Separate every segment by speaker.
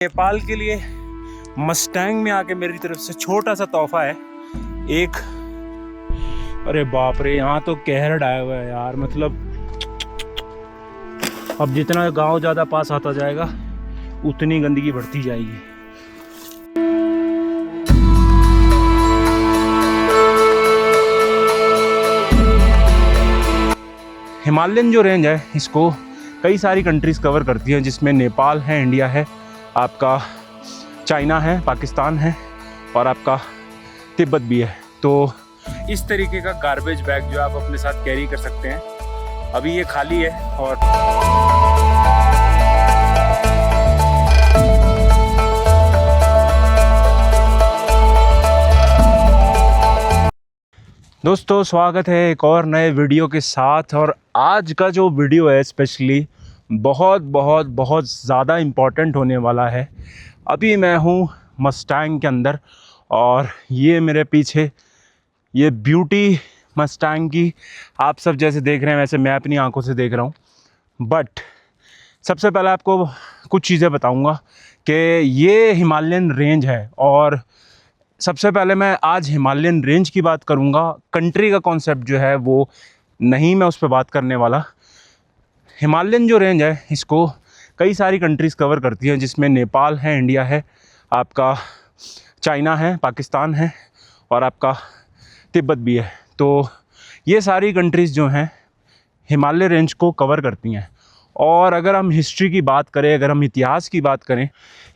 Speaker 1: नेपाल के लिए मस्टैंग में आके मेरी तरफ से छोटा सा तोहफा है एक। अरे बाप रे, यहाँ तो कहर डाया हुआ है यार। मतलब अब जितना गांव ज़्यादा पास आता जाएगा उतनी गंदगी बढ़ती जाएगी। हिमालयन जो रेंज है इसको कई सारी कंट्रीज़ कवर करती हैं, जिसमें नेपाल है, इंडिया है, आपका चाइना है, पाकिस्तान है और आपका तिब्बत भी है। तो इस तरीके का गार्बेज बैग जो आप अपने साथ कैरी कर सकते हैं। अभी ये खाली है। और दोस्तों, स्वागत है एक और नए वीडियो के साथ। और आज का जो वीडियो है स्पेशली बहुत ज़्यादा इम्पॉर्टेंट होने वाला है। अभी मैं हूँ मस्टैंग के अंदर और ये मेरे पीछे ये ब्यूटी मस्टैंग की आप सब जैसे देख रहे हैं वैसे मैं अपनी आंखों से देख रहा हूँ। बट सबसे पहले आपको कुछ चीज़ें बताऊँगा कि ये हिमालयन रेंज है। और सबसे पहले मैं आज हिमालयन रेंज की बात करूँगा, कंट्री का कॉन्सेप्ट जो है वो नहीं मैं उस पर बात करने वाला। हिमालयन जो रेंज है इसको कई सारी कंट्रीज़ कवर करती हैं, जिसमें नेपाल है, इंडिया है, आपका चाइना है, पाकिस्तान है और आपका तिब्बत भी है। तो ये सारी कंट्रीज़ जो हैं हिमालय रेंज को कवर करती हैं। और अगर हम हिस्ट्री की बात करें, अगर हम इतिहास की बात करें,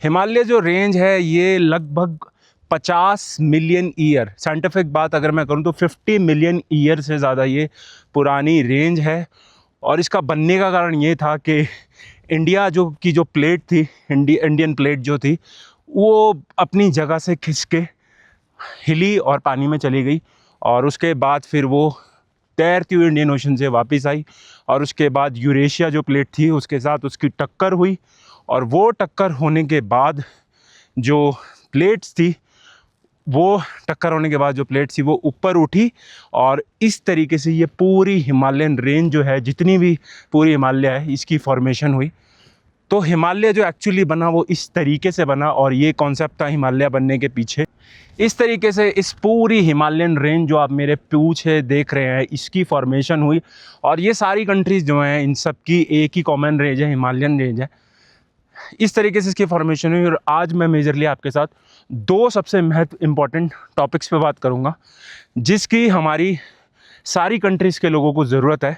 Speaker 1: हिमालय जो रेंज है ये लगभग 50 मिलियन ईयर, साइंटिफिक बात अगर मैं करूं तो 50 मिलियन ईयर से ज़्यादा ये पुरानी रेंज है। और इसका बनने का कारण ये था कि इंडिया जो प्लेट थी, इंडियन प्लेट जो थी, वो अपनी जगह से खिंच के हिली और पानी में चली गई। और उसके बाद फिर वो तैरती हुई इंडियन ओशन से वापस आई। और उसके बाद यूरेशिया जो प्लेट थी उसके साथ उसकी टक्कर हुई। और वो टक्कर होने के बाद जो प्लेट्स थी वो ऊपर उठी। और इस तरीके से ये पूरी हिमालयन रेंज जो है, जितनी भी पूरी हिमालय है, इसकी फॉर्मेशन हुई। तो हिमालय जो एक्चुअली बना वो इस तरीके से बना। और ये कॉन्सेप्ट था हिमालय बनने के पीछे। इस तरीके से इस पूरी हिमालयन रेंज जो आप मेरे पीछे देख रहे हैं इसकी फॉर्मेशन हुई। और ये सारी कंट्रीज़ जो हैं इन सब की एक ही कॉमन रेंज है, हिमालयन रेंज है। इस तरीके से इसकी फॉर्मेशन हुई। और आज मैं मेजरली आपके साथ दो सबसे इम्पॉर्टेंट टॉपिक्स पे बात करूंगा, जिसकी हमारी सारी कंट्रीज़ के लोगों को ज़रूरत है।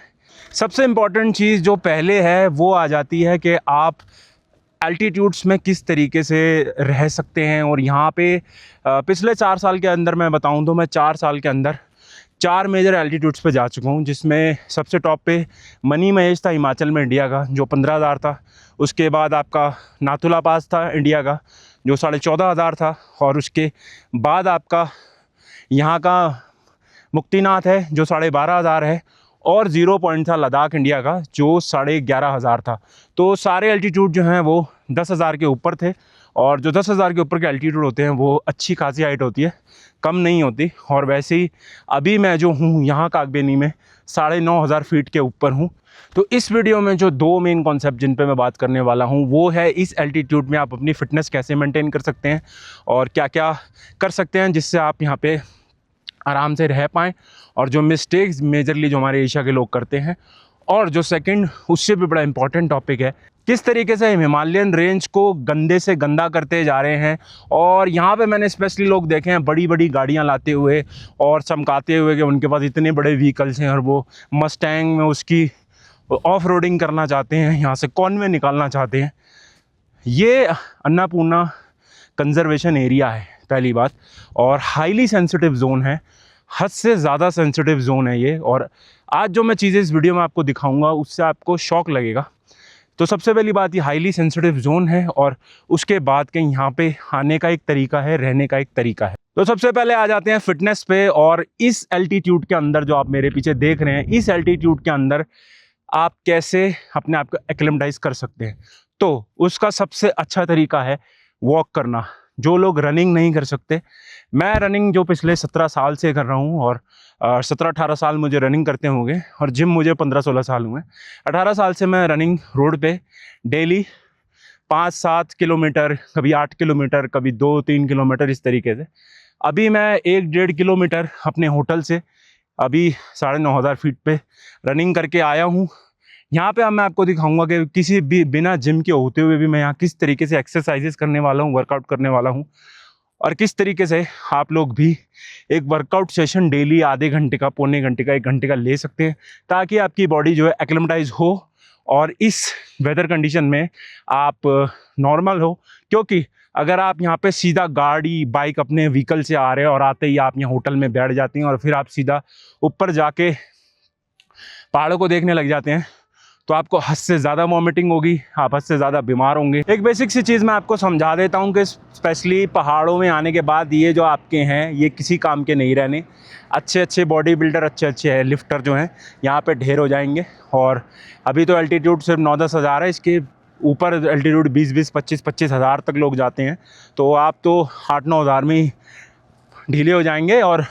Speaker 1: सबसे इम्पॉर्टेंट चीज़ जो पहले है वो आ जाती है कि आप एल्टीट्यूड्स में किस तरीके से रह सकते हैं। और यहाँ पे पिछले 4 साल के अंदर मैं बताऊँ तो मैं 4 साल के अंदर 4 मेजर एल्टीट्यूड्स पे जा चुका हूँ, जिसमें सबसे टॉप पे मनी महेश था हिमाचल में, इंडिया का, जो 15,000 था। उसके बाद आपका नाथुला पास था इंडिया का, जो 14,500 था। और उसके बाद आपका यहाँ का मुक्तिनाथ है जो 12,500 है। और 0 पॉइंट था लद्दाख इंडिया का, जो 11,500 था। तो सारे एल्टीट्यूड जो हैं वो 10,000 के ऊपर थे। और जो 10,000 के ऊपर के एल्टीट्यूड होते हैं वो अच्छी खासी हाइट होती है, कम नहीं होती। और वैसे ही अभी मैं जो हूँ यहाँ कागबेनी में 9,500 फीट के ऊपर हूँ। तो इस वीडियो में जो दो मेन कॉन्सेप्ट जिन पे मैं बात करने वाला हूँ वो है इस एल्टीट्यूड में आप अपनी फ़िटनेस कैसे मेंटेन कर सकते हैं और क्या क्या कर सकते हैं जिससे आप यहाँ पे आराम से रह पाएँ। और जो मिस्टेक्स मेजरली जो हमारे एशिया के लोग करते हैं। और जो सेकंड उससे भी बड़ा इंपॉर्टेंट टॉपिक है, किस तरीके से हम हिमालयन रेंज को गंदे से गंदा करते जा रहे हैं। और यहाँ पे मैंने स्पेशली लोग देखे हैं बड़ी बड़ी गाड़ियाँ लाते हुए और चमकाते हुए कि उनके पास इतने बड़े व्हीकल्स हैं और वो मस्टैंग में उसकी ऑफ रोडिंग करना चाहते हैं, यहाँ से कॉनवे निकालना चाहते हैं। ये अन्नपूर्णा कंजर्वेशन एरिया है पहली बात, और हाईली सेंसिटिव जोन है, हद से ज़्यादा सेंसिटिव जोन है ये। और आज जो मैं चीज़ें इस वीडियो में आपको दिखाऊंगा उससे आपको शॉक लगेगा। तो सबसे पहली बात, ये हाईली सेंसिटिव जोन है। और उसके बाद के यहाँ पे आने का एक तरीका है, रहने का एक तरीका है। तो सबसे पहले आ जाते हैं फिटनेस पे। और इस एल्टीट्यूड के अंदर जो आप मेरे पीछे देख रहे हैं, इस एल्टीट्यूड के अंदर आप कैसे अपने आप को एक्लेमेटाइज कर सकते हैं। तो उसका सबसे अच्छा तरीका है वॉक करना। जो लोग रनिंग नहीं कर सकते, मैं रनिंग जो पिछले 17 साल से कर रहा हूँ और 17-18 साल मुझे रनिंग करते होंगे और जिम मुझे 15-16 साल हुए। 18 साल से मैं रनिंग रोड पे डेली 5-7 किलोमीटर, कभी 8 किलोमीटर, कभी 2-3 किलोमीटर, इस तरीके से। अभी मैं 1-1.5 किलोमीटर अपने होटल से अभी 9,500 फीट पे रनिंग करके आया हूँ। यहाँ पे अब मैं आपको दिखाऊंगा कि किसी भी बिना जिम के होते हुए भी मैं यहाँ किस तरीके से एक्सरसाइजेस करने वाला हूँ, वर्कआउट करने वाला हूँ, और किस तरीके से आप लोग भी एक वर्कआउट सेशन डेली आधे घंटे का, पौने घंटे का, 1 घंटे का ले सकते हैं, ताकि आपकी बॉडी जो है एक्लेमेटाइज हो और इस वेदर कंडीशन में आप नॉर्मल हो। क्योंकि अगर आप यहाँ पे सीधा गाड़ी, बाइक, अपने व्हीकल से आ रहे हैं और आते ही आप यहाँ होटल में बैठ जाती हैं और फिर आप सीधा ऊपर जाके पहाड़ों को देखने लग जाते हैं, तो आपको हद से ज़्यादा वॉमिटिंग होगी, आप हद से ज़्यादा बीमार होंगे। एक बेसिक सी चीज़ मैं आपको समझा देता हूँ कि स्पेशली पहाड़ों में आने के बाद ये जो आपके हैं, ये किसी काम के नहीं रहने। अच्छे अच्छे बॉडी बिल्डर, अच्छे अच्छे लिफ्टर जो हैं यहाँ पे ढेर हो जाएंगे। और अभी तो एल्टीट्यूड सिर्फ 9-10 हज़ार है, इसके ऊपर एल्टीट्यूड 20-20, 25-25 हज़ार तक लोग जाते हैं। तो आप तो 8-9 हज़ार में ही ढीले हो जाएंगे। और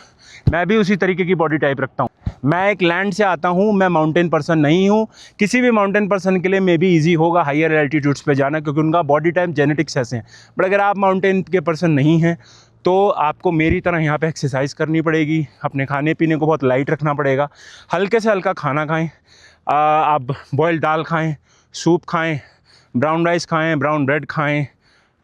Speaker 1: मैं भी उसी तरीके की बॉडी टाइप रखता हूँ। मैं एक लैंड से आता हूँ, मैं माउंटेन पर्सन नहीं हूँ। किसी भी माउंटेन पर्सन के लिए मे भी ईजी होगा हायर एल्टीट्यूड्स पे जाना, क्योंकि उनका बॉडी टाइप जेनेटिक्स ऐसे हैं। बट अगर आप माउंटेन के पर्सन नहीं हैं तो आपको मेरी तरह यहाँ पे एक्सरसाइज करनी पड़ेगी, अपने खाने पीने को बहुत लाइट रखना पड़ेगा, हल्के से हल्का खाना खाएँ। आप बॉइल्ड दाल खाएँ, सूप खाएँ, ब्राउन राइस खाएँ, ब्राउन ब्रेड खाएँ,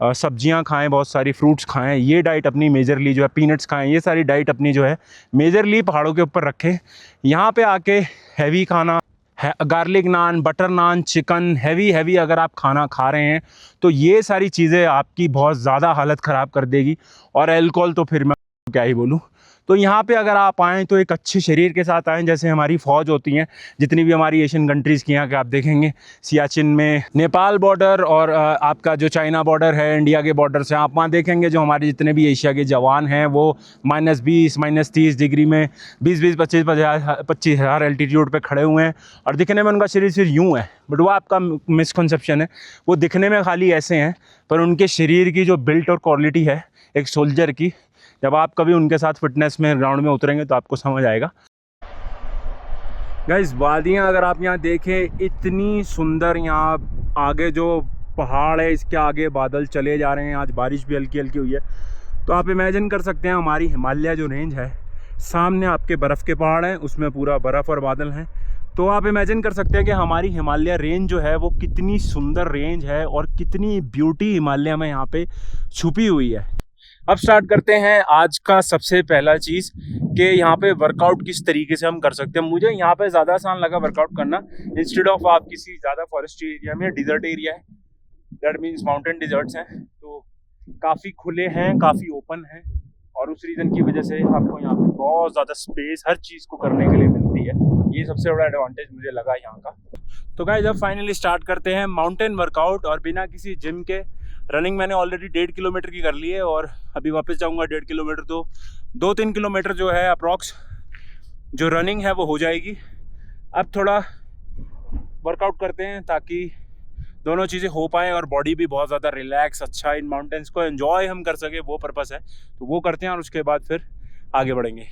Speaker 1: सब्जियां खाएं, बहुत सारी फ्रूट्स खाएं। ये डाइट अपनी मेजरली जो है, पीनट्स खाएं, ये सारी डाइट अपनी जो है मेजरली पहाड़ों के ऊपर रखें। यहाँ पे आके हैवी खाना है, गार्लिक नान, बटर नान, चिकन, हैवी अगर आप खाना खा रहे हैं तो ये सारी चीज़ें आपकी बहुत ज़्यादा हालत ख़राब कर देगी। और अल्कोहल तो फिर मैं क्या ही बोलूँ। तो यहाँ पे अगर आप आएँ तो एक अच्छे शरीर के साथ आएँ, जैसे हमारी फ़ौज होती हैं जितनी भी हमारी एशियन कंट्रीज़ की। यहाँ के आप देखेंगे सियाचिन में नेपाल बॉर्डर और आपका जो चाइना बॉर्डर है, इंडिया के बॉर्डर से आप वहाँ देखेंगे जो हमारे जितने भी एशिया के जवान हैं वो -20, -30 डिग्री में 20-20, 25 हज़ार एल्टीट्यूड पे खड़े हुए हैं। और दिखने में उनका शरीर सिर्फ यूँ है, बट वो आपका मिसकंसेप्शन है। वो दिखने में खाली ऐसे हैं, पर उनके शरीर की जो बिल्ट और क्वालिटी है एक सोल्जर की, जब आप कभी उनके साथ फिटनेस में ग्राउंड में उतरेंगे तो आपको समझ आएगा। गाइस, वादियाँ अगर आप यहाँ देखें, इतनी सुंदर। यहाँ आगे जो पहाड़ है, इसके आगे बादल चले जा रहे हैं। आज बारिश भी हल्की हल्की हुई है। तो आप इमेजिन कर सकते हैं हमारी हिमालय जो रेंज है, सामने आपके बर्फ़ के पहाड़ हैं, उसमें पूरा बर्फ़ और बादल हैं। तो आप इमेजिन कर सकते हैं कि हमारी हिमालय रेंज जो है वो कितनी सुंदर रेंज है और कितनी ब्यूटी हिमालय में यहाँ पे छुपी हुई है। अब स्टार्ट करते हैं आज का सबसे पहला चीज़ कि यहाँ पे वर्कआउट किस तरीके से हम कर सकते हैं। मुझे यहाँ पे ज़्यादा आसान लगा वर्कआउट करना, इंस्टेड ऑफ आप किसी ज़्यादा फॉरेस्ट एरिया में। डिजर्ट एरिया है, दैट मीन्स माउंटेन डिजर्ट्स हैं, तो काफ़ी खुले हैं, काफ़ी ओपन हैं, और उस रीज़न की वजह से आपको यहाँ पे बहुत ज़्यादा स्पेस हर चीज़ को करने के लिए मिलती है। ये सबसे बड़ा एडवांटेज मुझे लगा यहाँ का। तो गाइस, अब फाइनली स्टार्ट करते हैं माउंटेन वर्कआउट, और बिना किसी जिम के। रनिंग मैंने ऑलरेडी 1.5 किलोमीटर की कर ली है, और अभी वापस जाऊंगा 1.5 किलोमीटर, तो 2-3 किलोमीटर जो है अप्रॉक्स जो रनिंग है वो हो जाएगी। अब थोड़ा वर्कआउट करते हैं ताकि दोनों चीज़ें हो पाएँ और बॉडी भी बहुत ज़्यादा रिलैक्स, अच्छा इन माउंटेन्स को एंजॉय हम कर सके, वो पर्पस है। तो वो करते हैं और उसके बाद फिर आगे बढ़ेंगे।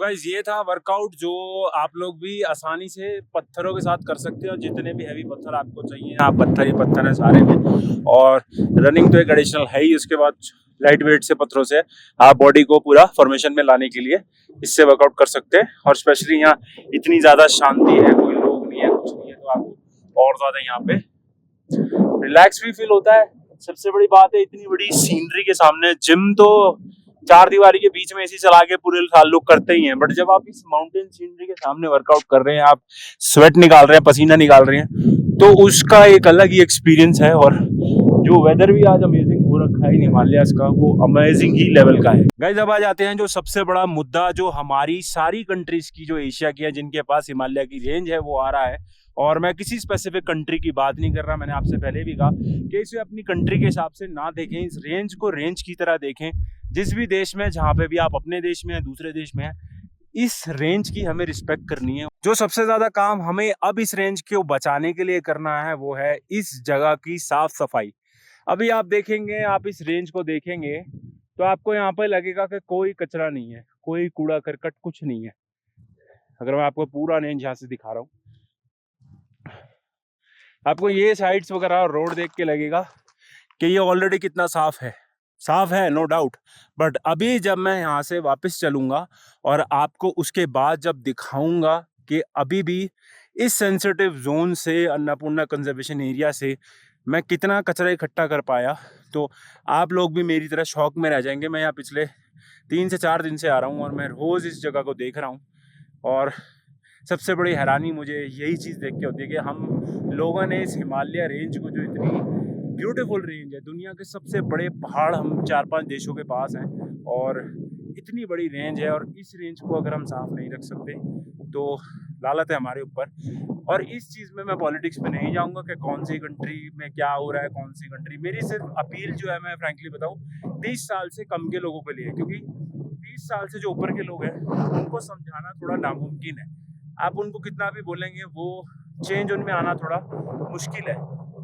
Speaker 1: गाइज ये था वर्कआउट जो आप लोग भी आसानी से पत्थरों के साथ कर सकते हो। जितने भी हैवी पत्थर आपको चाहिए, आप पत्थर ही पत्थर है सारे में। और रनिंग तो एक एडिशनल है ही, उसके बाद लाइट वेट से पत्थरों से आप बॉडी को पूरा फॉर्मेशन में लाने के लिए इससे वर्कआउट कर सकते हैं। और स्पेशली यहाँ इतनी ज़्यादा शांति है, कोई लोग नहीं है, कुछ नहीं है, तो आपको और ज़्यादा यहाँ पे रिलैक्स भी फील होता है। सबसे बड़ी बात है, इतनी बड़ी सीनरी के सामने जिम तो चार दीवारी के बीच में एसी चला के पूरे साल लोग करते ही हैं, बट जब आप इस माउंटेन सीनरी के सामने वर्कआउट कर रहे हैं, आप स्वेट निकाल रहे हैं, पसीना निकाल रहे हैं, तो उसका एक अलग ही एक्सपीरियंस है। और जो वेदर भी आज अमेजिंग हो रखा है हिमालयास का, वो अमेजिंग ही लेवल का है। गाइस अब आ जाते हैं जो सबसे बड़ा मुद्दा, जो हमारी सारी कंट्रीज की, जो एशिया की है, जिनके पास हिमालय की रेंज है, वो आ रहा है। और मैं किसी स्पेसिफिक कंट्री की बात नहीं कर रहा, मैंने आपसे पहले भी कहा कि इसे अपनी कंट्री के हिसाब से ना देखें, इस रेंज को रेंज की तरह देखें। जिस भी देश में, जहाँ पे भी आप अपने देश में हैं, दूसरे देश में हैं, इस रेंज की हमें रिस्पेक्ट करनी है। जो सबसे ज्यादा काम हमें अब इस रेंज को बचाने के लिए करना है, वो है इस जगह की साफ सफाई। अभी आप देखेंगे, आप इस रेंज को देखेंगे तो आपको यहाँ पे लगेगा कि कोई कचरा नहीं है, कोई कूड़ा करकट कुछ नहीं है। अगर मैं आपको पूरा रेंज यहाँ से दिखा रहा हूँ, आपको ये साइड्स वगैरह और रोड देख के लगेगा कि ये ऑलरेडी कितना साफ है, नो डाउट। बट अभी जब मैं यहाँ से वापस चलूँगा और आपको उसके बाद जब दिखाऊंगा कि अभी भी इस सेंसिटिव जोन से, अन्नपूर्णा कंजर्वेशन एरिया से मैं कितना कचरा इकट्ठा कर पाया, तो आप लोग भी मेरी तरह शौक में रह जाएंगे। मैं यहाँ पिछले 3 से 4 दिन से आ रहा हूँ और मैं रोज़ इस जगह को देख रहा हूँ। और सबसे बड़ी हैरानी मुझे यही चीज़ देख के होती है कि हम लोगों ने इस हिमालय रेंज को, जो इतनी ब्यूटीफुल रेंज है, दुनिया के सबसे बड़े पहाड़ हम 4-5 देशों के पास हैं, और इतनी बड़ी रेंज है, और इस रेंज को अगर हम साफ नहीं रख सकते तो लालत है हमारे ऊपर। और इस चीज़ में मैं पॉलिटिक्स में नहीं जाऊंगा कि कौन सी कंट्री में क्या हो रहा है, कौन सी कंट्री। मेरी सिर्फ अपील जो है, मैं फ्रैंकली बताऊं, 30 साल से कम के लोगों के लिए, क्योंकि 30 साल से जो ऊपर के लोग हैं उनको समझाना थोड़ा नामुमकिन है। आप उनको कितना भी बोलेंगे, वो चेंज उनमें आना थोड़ा मुश्किल है।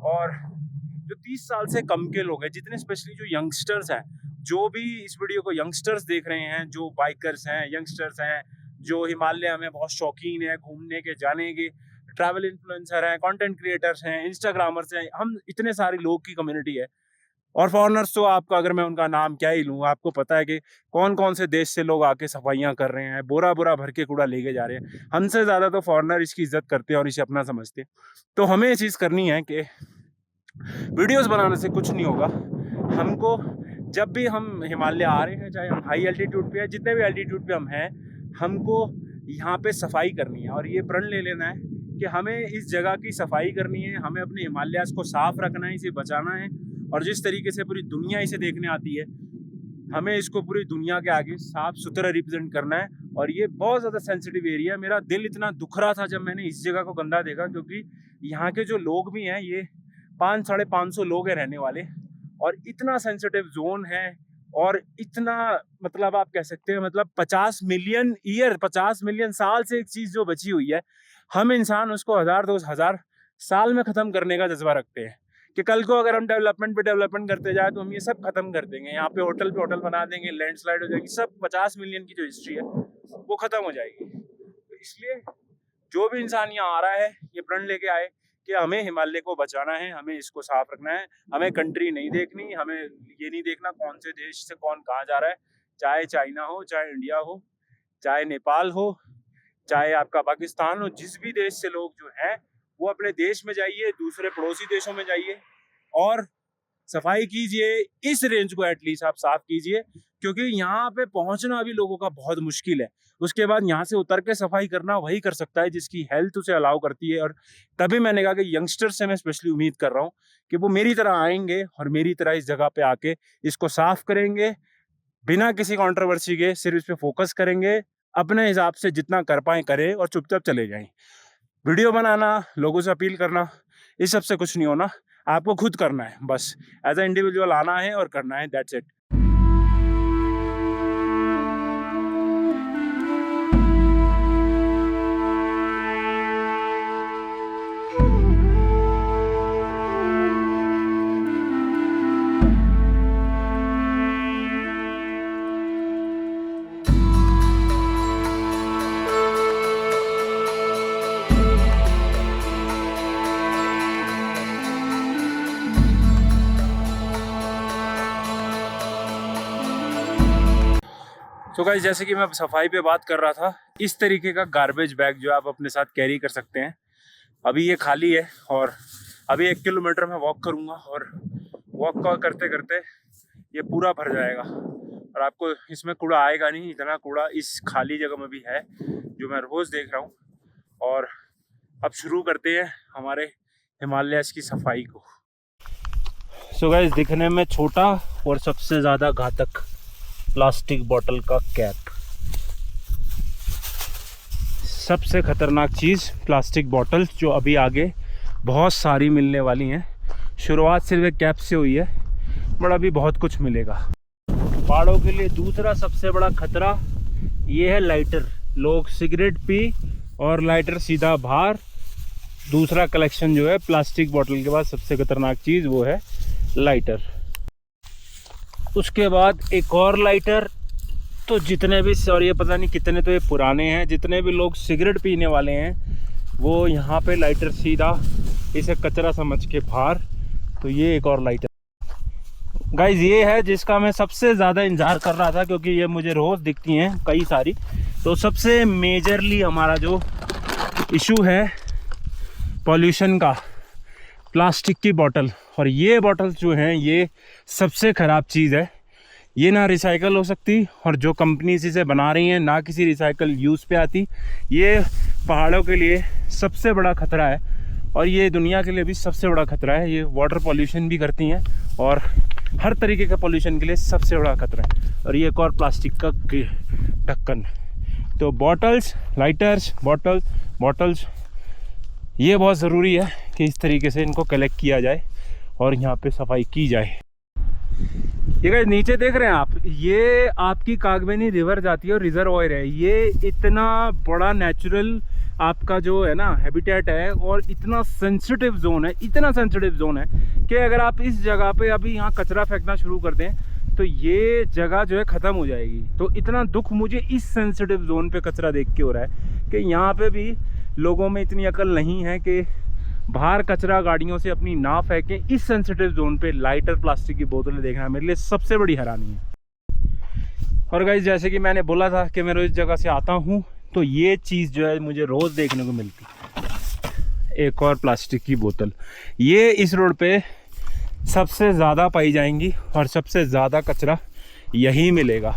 Speaker 1: और जो 30 साल से कम के लोग हैं, जितने स्पेशली जो यंगस्टर्स हैं, जो भी इस वीडियो को यंगस्टर्स देख रहे हैं, जो बाइकर्स हैं, यंगस्टर्स हैं, जो हिमालय में बहुत शौकीन है घूमने के, जाने के, ट्रैवल इन्फ्लुएंसर हैं, कंटेंट क्रिएटर्स हैं, इंस्टाग्रामर्स हैं, हम इतने सारे लोग की कम्युनिटी है। और फॉरेनर्स तो आपका, अगर मैं उनका नाम क्या ही लूँ, आपको पता है कि कौन कौन से देश से लोग आके सफाइयाँ कर रहे हैं, बोरा बोरा भर के कूड़ा लेके जा रहे हैं। हमसे ज़्यादा तो फॉरेनर इसकी इज्जत करते हैं और इसे अपना समझते हैं। तो हमें ये चीज़ करनी है कि वीडियोस बनाने से कुछ नहीं होगा। हमको जब भी हम हिमालय आ रहे हैं, चाहे हम हाई एल्टीट्यूड पे हैं, जितने भी एल्टीट्यूड पे हम हैं, हमको यहाँ पे सफाई करनी है। और ये प्रण ले लेना है कि हमें इस जगह की सफाई करनी है, हमें अपने हिमालयास को साफ रखना है, इसे बचाना है। और जिस तरीके से पूरी दुनिया इसे देखने आती है, हमें इसको पूरी दुनिया के आगे साफ सुथरा रिप्रेजेंट करना है। और ये बहुत ज़्यादा सेंसिटिव एरिया है। मेरा दिल इतना दुख रहा था जब मैंने इस जगह को गंदा देखा, क्योंकि यहाँ के जो लोग भी हैं, ये 500-550 लोग हैं रहने वाले, और इतना सेंसिटिव जोन है। और इतना, मतलब आप कह सकते हैं, मतलब 50 मिलियन साल से एक चीज़ जो बची हुई है, हम इंसान उसको 1000-2000 साल में ख़त्म करने का जज्बा रखते हैं कि कल को अगर हम डेवलपमेंट पे डेवलपमेंट करते जाए तो हम ये सब खत्म कर देंगे। यहाँ पे होटल बना देंगे, लैंडस्लाइड हो जाएगी, सब 50 मिलियन की जो हिस्ट्री है वो खत्म हो जाएगी। तो इसलिए जो भी इंसान यहाँ आ रहा है, ये प्रण लेके आए कि हमें हिमालय को बचाना है, हमें इसको साफ रखना है। हमें कंट्री नहीं देखनी, हमें ये नहीं देखना कौन से देश से कौन कहाँ जा रहा है, चाहे चाइना हो, चाहे इंडिया हो, चाहे नेपाल हो, चाहे आपका पाकिस्तान हो। जिस भी देश से लोग जो हैं, वो अपने देश में जाइए, दूसरे पड़ोसी देशों में जाइए और सफाई कीजिए। इस रेंज को एटलीस्ट आप साफ कीजिए, क्योंकि यहाँ पे पहुंचना भी लोगों का बहुत मुश्किल है। उसके बाद यहाँ से उतर के सफाई करना वही कर सकता है जिसकी हेल्थ उसे अलाउ करती है। और तभी मैंने कहा कि यंगस्टर से मैं स्पेशली उम्मीद कर रहा हूँ कि वो मेरी तरह आएंगे और मेरी तरह इस जगह पे आके इसको साफ करेंगे, बिना किसी कंट्रोवर्सी के सिर्फ इस पे फोकस करेंगे, अपने हिसाब से जितना कर पाए करें और चुपचाप चले जाएं। वीडियो बनाना, लोगों से अपील करना, इस सब से कुछ नहीं होना। आपको खुद करना है, बस एज ए इंडिविजुअल आना है और करना है, दैट्स इट। तो गाइस जैसे कि मैं सफाई पे बात कर रहा था, इस तरीके का गार्बेज बैग जो आप अपने साथ कैरी कर सकते हैं। अभी ये खाली है और अभी 1 किलोमीटर मैं वॉक करूँगा और वॉक करते करते ये पूरा भर जाएगा और आपको इसमें कूड़ा आएगा नहीं। इतना कूड़ा इस खाली जगह में भी है जो मैं रोज़ देख रहा हूँ। और अब शुरू करते हैं हमारे हिमालयस की सफाई को। सो गाइस दिखने में छोटा और सबसे ज़्यादा घातक प्लास्टिक बोतल का कैप। सबसे ख़तरनाक चीज़ प्लास्टिक बॉटल्स जो अभी आगे बहुत सारी मिलने वाली हैं। शुरुआत सिर्फ एक कैप से हुई है बट अभी बहुत कुछ मिलेगा। पहाड़ों के लिए दूसरा सबसे बड़ा खतरा ये है लाइटर। लोग सिगरेट पी और लाइटर सीधा बाहर। दूसरा कलेक्शन जो है प्लास्टिक बोतल के बाद सबसे खतरनाक चीज़ वो है लाइटर। उसके बाद एक और लाइटर। तो जितने भी, और ये पता नहीं कितने, तो ये पुराने हैं, जितने भी लोग सिगरेट पीने वाले हैं वो यहाँ पे लाइटर सीधा इसे कचरा समझ के बाहर। तो ये एक और लाइटर गाइज ये है जिसका मैं सबसे ज़्यादा इंतज़ार कर रहा था क्योंकि ये मुझे रोज़ दिखती हैं कई सारी। तो सबसे मेजरली हमारा जो इशू है पॉल्यूशन का, प्लास्टिक की बोतल। और ये बोतल जो हैं ये सबसे ख़राब चीज़ है। ये ना रिसाइकल हो सकती और जो कंपनीज इसे बना रही हैं ना किसी रिसाइकल यूज़ पे आती। ये पहाड़ों के लिए सबसे बड़ा ख़तरा है और ये दुनिया के लिए भी सबसे बड़ा ख़तरा है। ये वाटर पॉल्यूशन भी करती हैं और हर तरीके का पॉल्यूशन के लिए सबसे बड़ा ख़तरा है। और ये एक और प्लास्टिक का ढक्कन। तो बॉटल्स, लाइटर्स, बॉटल्स ये बहुत ज़रूरी है कि इस तरीके से इनको कलेक्ट किया जाए और यहाँ पे सफाई की जाए। ये गाइस नीचे देख रहे हैं आप, ये आपकी कागबेनी रिवर जाती है और रिजर्वॉयर है। ये इतना बड़ा नेचुरल आपका जो है ना हैबिटेट है और इतना सेंसिटिव जोन है, इतना सेंसिटिव जोन है कि अगर आप इस जगह पे अभी यहाँ कचरा फेंकना शुरू कर दें तो ये जगह जो है ख़त्म हो जाएगी। तो इतना दुख मुझे इस सेंसिटिव जोन पे कचरा देख के हो रहा है कि यहाँ पे भी लोगों में इतनी अकल नहीं है कि बाहर कचरा गाड़ियों से अपनी ना फेंकें। इस सेंसिटिव जोन पे लाइटर, प्लास्टिक की बोतलें देखना मेरे लिए सबसे बड़ी हैरानी है। और गाइस जैसे कि मैंने बोला था कि मैं रोज़ इस जगह से आता हूँ तो ये चीज़ जो है मुझे रोज़ देखने को मिलती। एक और प्लास्टिक की बोतल, ये इस रोड पे सबसे ज़्यादा पाई जाएंगी और सबसे ज़्यादा कचरा यहीं मिलेगा।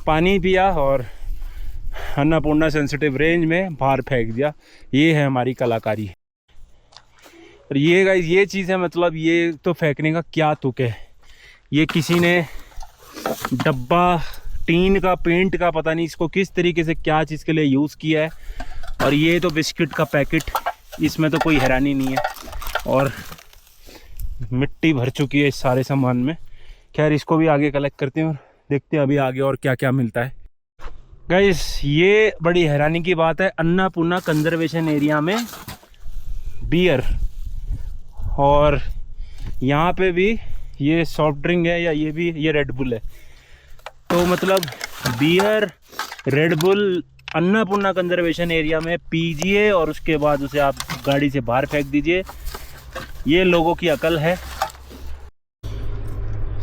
Speaker 1: पानी पिया और अन्नपूर्णा सेंसिटिव रेंज में बाहर फेंक दिया। ये है हमारी कलाकारी। और ये गाइस ये चीज़ है, मतलब ये तो फेंकने का क्या तुक है। ये किसी ने डब्बा टीन का, पेंट का, पता नहीं इसको किस तरीके से क्या चीज़ के लिए यूज़ किया है। और ये तो बिस्किट का पैकेट, इसमें तो कोई हैरानी नहीं है और मिट्टी भर चुकी है इस सारे सामान में। खैर इसको भी आगे कलेक्ट करते हैं और देखते हैं अभी आगे और क्या क्या मिलता है। गाइस ये बड़ी हैरानी की बात है, अन्नपूर्णा कंजर्वेशन एरिया में बियर, और यहाँ पे भी ये सॉफ्ट ड्रिंक है या ये रेड बुल है। तो मतलब beer, Red Bull Annapurna conservation area में पीजिए और उसके बाद उसे आप गाड़ी से बाहर फेंक दीजिए। ये लोगों की अकल है।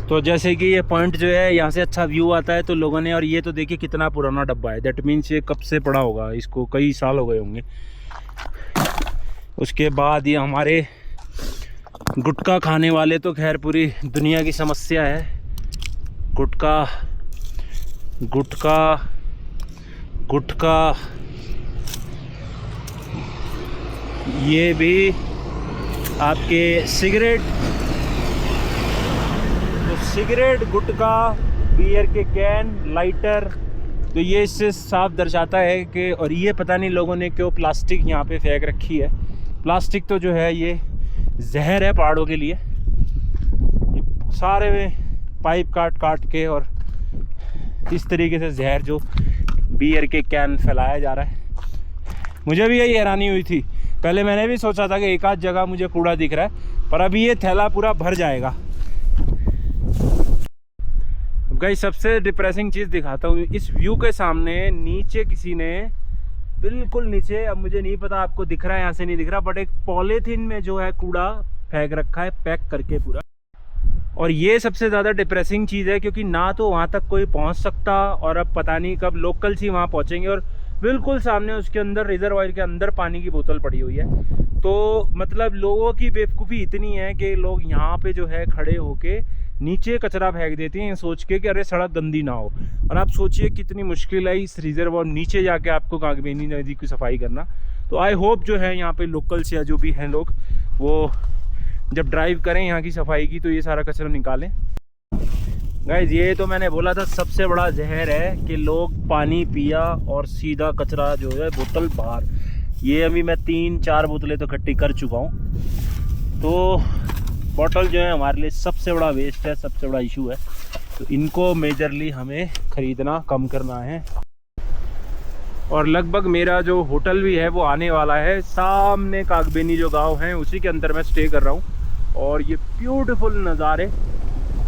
Speaker 1: तो जैसे कि ये पॉइंट जो है यहाँ से अच्छा व्यू आता है तो लोगों ने, और ये तो देखिए कितना पुराना डब्बा है, दैट मीन्स ये कब से पड़ा होगा, इसको कई साल हो गए होंगे। उसके बाद ये हमारे गुटखा खाने वाले तो खैर पूरी दुनिया की समस्या है। गुटखा ये भी आपके सिगरेट, गुटखा, बियर के कैन, लाइटर। तो ये इससे साफ दर्शाता है कि, और ये पता नहीं लोगों ने क्यों प्लास्टिक यहाँ पे फेंक रखी है। प्लास्टिक तो जो है ये जहर है पहाड़ों के लिए। सारे में पाइप काट के और इस तरीके से जहर जो बियर के कैन फैलाया जा रहा है। मुझे भी यही हैरानी हुई थी, पहले मैंने भी सोचा था कि एक आध जगह मुझे कूड़ा दिख रहा है, पर अभी ये थैला पूरा भर जाएगा। गाइस सबसे डिप्रेसिंग चीज़ दिखाता हूँ। इस व्यू के सामने नीचे किसी ने, बिल्कुल नीचे, अब मुझे नहीं पता आपको दिख रहा है यहाँ से नहीं दिख रहा, बट एक पॉलीथीन में जो है कूड़ा फेंक रखा है पैक करके पूरा। और ये सबसे ज़्यादा डिप्रेसिंग चीज़ है, क्योंकि ना तो वहाँ तक कोई पहुँच सकता, और अब पता नहीं कब लोकल्स ही वहाँ पहुँचेंगे। और बिल्कुल सामने उसके अंदर रिजर्वायर के अंदर पानी की बोतल पड़ी हुई है। तो मतलब लोगों की बेवकूफ़ी इतनी है कि लोग यहाँ पे जो है खड़े होके नीचे कचरा फेंक देते हैं सोच के कि अरे सड़क गंदी ना हो। और आप सोचिए कितनी मुश्किल है इस रिजर्वायर नीचे जाके आपको कागबेनी नदी की सफाई करना। तो आई होप जो है यहाँ पे लोकल्स या जो भी हैं लोग, वो जब ड्राइव करें यहाँ की सफाई की तो ये सारा कचरा निकालें। गाइज ये तो मैंने बोला था सबसे बड़ा जहर है कि लोग पानी पिया और सीधा कचरा जो है बोतल बाहर। ये अभी मैं 3-4 बोतलें तो इकट्ठी कर चुका हूँ। तो बोतल जो है हमारे लिए सबसे बड़ा वेस्ट है, सबसे बड़ा इशू है। तो इनको मेजरली हमें ख़रीदना कम करना है। और लगभग मेरा जो होटल भी है वो आने वाला है, सामने कागबेनी जो गांव है उसी के अंदर मैं स्टे कर रहा हूँ। और ये ब्यूटीफुल नज़ारे,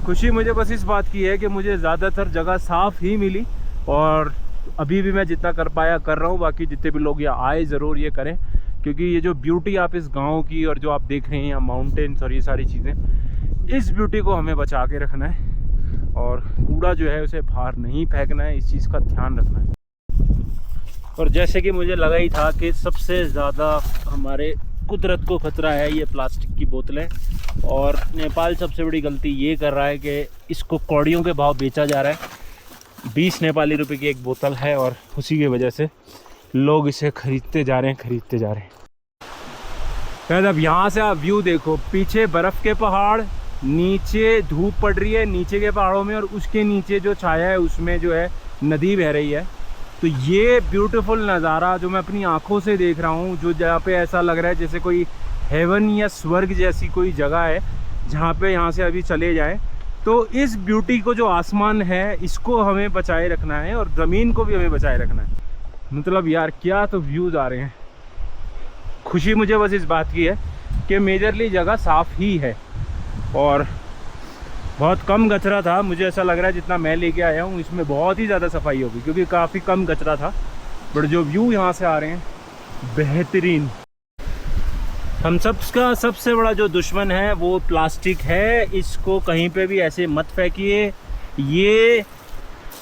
Speaker 1: खुशी मुझे बस इस बात की है कि मुझे ज़्यादातर जगह साफ़ ही मिली। और अभी भी मैं जितना कर पाया कर रहा हूँ। बाकी जितने भी लोग यहाँ आए ज़रूर ये करें, क्योंकि ये जो ब्यूटी आप इस गांव की और जो आप देख रहे हैं यहाँ माउंटेन्स और ये सारी चीज़ें, इस ब्यूटी को हमें बचा के रखना है। और कूड़ा जो है उसे बाहर नहीं फेंकना है, इस चीज़ का ध्यान रखना है। और जैसे कि मुझे लगा ही था कि सबसे ज़्यादा हमारे कुदरत को खतरा है ये प्लास्टिक की बोतलें। और नेपाल सबसे बड़ी गलती ये कर रहा है कि इसको कौड़ियों के भाव बेचा जा रहा है। 20 नेपाली रुपए की एक बोतल है और उसी की वजह से लोग इसे खरीदते जा रहे हैं। शायद अब यहाँ से आप व्यू देखो, पीछे बर्फ़ के पहाड़, नीचे धूप पड़ रही है नीचे के पहाड़ों में, और उसके नीचे जो छाया है उसमें जो है नदी बह रही है। तो ये ब्यूटीफुल नज़ारा जो मैं अपनी आंखों से देख रहा हूँ, जो जहाँ पे ऐसा लग रहा है जैसे कोई हेवन या स्वर्ग जैसी कोई जगह है जहाँ पे यहाँ से अभी चले जाएं। तो इस ब्यूटी को, जो आसमान है, इसको हमें बचाए रखना है और ज़मीन को भी हमें बचाए रखना है। मतलब यार क्या तो व्यूज़ आ रहे हैं। खुशी मुझे बस इस बात की है कि मेजरली जगह साफ़ ही है और बहुत कम कचरा था। मुझे ऐसा लग रहा है जितना मैं लेके आया हूँ इसमें बहुत ही ज़्यादा सफाई होगी, क्योंकि काफ़ी कम कचरा था। बट जो व्यू यहाँ से आ रहे हैं बेहतरीन। हम सबका सबसे बड़ा जो दुश्मन है वो प्लास्टिक है। इसको कहीं पे भी ऐसे मत फेंकिए। ये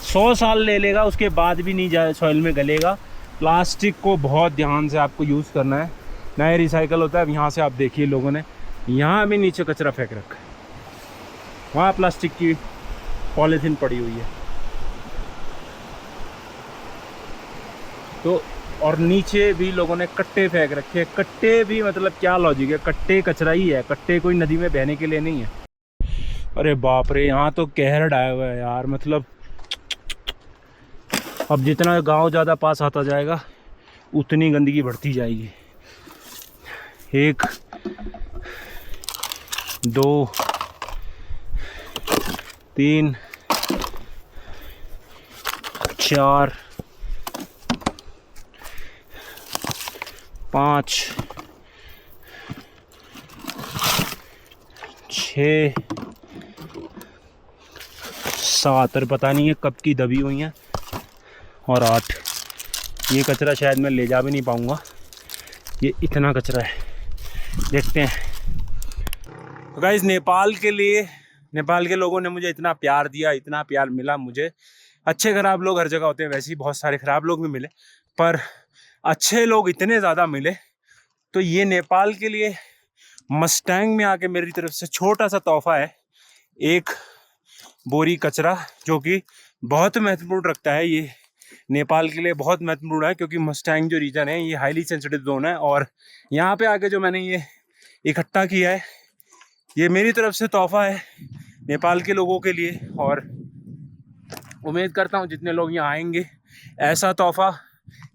Speaker 1: 100 साल ले लेगा उसके बाद भी नहीं जाए सॉइल में गलेगा। प्लास्टिक को बहुत ध्यान से आपको यूज़ करना है, ना ये रिसाइकल होता है। अब यहाँ से आप देखिए लोगों ने यहाँ भी नीचे कचरा फेंक रखा है, वहाँ प्लास्टिक की पॉलीथीन पड़ी हुई है। तो और नीचे भी लोगों ने कट्टे फेंक रखे हैं। कट्टे भी मतलब क्या लॉजिक है, कट्टे कचरा ही है, कट्टे कोई नदी में बहने के लिए नहीं है। अरे बाप रे, यहाँ तो कहर डाया हुआ है यार। मतलब अब जितना गांव ज़्यादा पास आता जाएगा उतनी गंदगी बढ़ती जाएगी। 1 2 3 4 5 6 7 और पता नहीं है कब की दबी हुई हैं, और 8। ये कचरा शायद मैं ले जा भी नहीं पाऊँगा, ये इतना कचरा है। देखते हैं। तो गाइस, नेपाल के लिए, नेपाल के लोगों ने मुझे इतना प्यार दिया, इतना प्यार मिला मुझे। अच्छे खराब लोग हर जगह होते हैं, वैसे ही बहुत सारे खराब लोग भी मिले, पर अच्छे लोग इतने ज़्यादा मिले। तो ये नेपाल के लिए मस्टैंग में आके मेरी तरफ से छोटा सा तोहफा है, 1 बोरी कचरा, जो कि बहुत महत्वपूर्ण रखता है। ये नेपाल के लिए बहुत महत्वपूर्ण है, क्योंकि मस्टैंग जो रीजन है ये हाईली सेंसिटिव जोन है। और यहाँ पे आके जो मैंने ये इकट्ठा किया है, ये मेरी तरफ से तोहफा है नेपाल के लोगों के लिए। और उम्मीद करता हूँ जितने लोग यहाँ आएंगे ऐसा तोहफा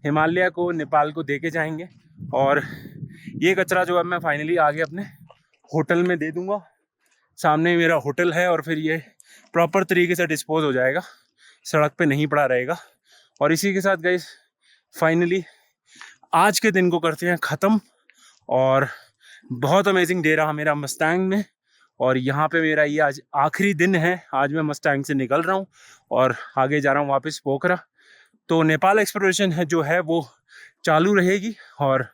Speaker 1: हिमालय को, नेपाल को दे के जाएंगे। और ये कचरा जो है मैं फाइनली आगे अपने होटल में दे दूँगा। सामने मेरा होटल है और फिर ये प्रॉपर तरीके से डिस्पोज हो जाएगा, सड़क पे नहीं पड़ा रहेगा। और इसी के साथ गाइस फाइनली आज के दिन को करते हैं ख़त्म। और बहुत अमेजिंग डे रहा मेरा मस्टैंग में, और यहाँ पे मेरा ये आज आखिरी दिन है। आज मैं मस्टैंग से निकल रहा हूँ और आगे जा रहा हूँ वापस पोखरा। तो नेपाल एक्सप्लोरेशन है जो है वो चालू रहेगी। और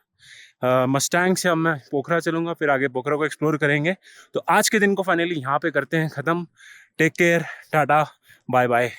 Speaker 1: मस्टैंग से अब मैं पोखरा चलूँगा, फिर आगे पोखरा को एक्सप्लोर करेंगे। तो आज के दिन को फाइनली यहाँ पे करते हैं ख़त्म। Take care, tata, bye bye.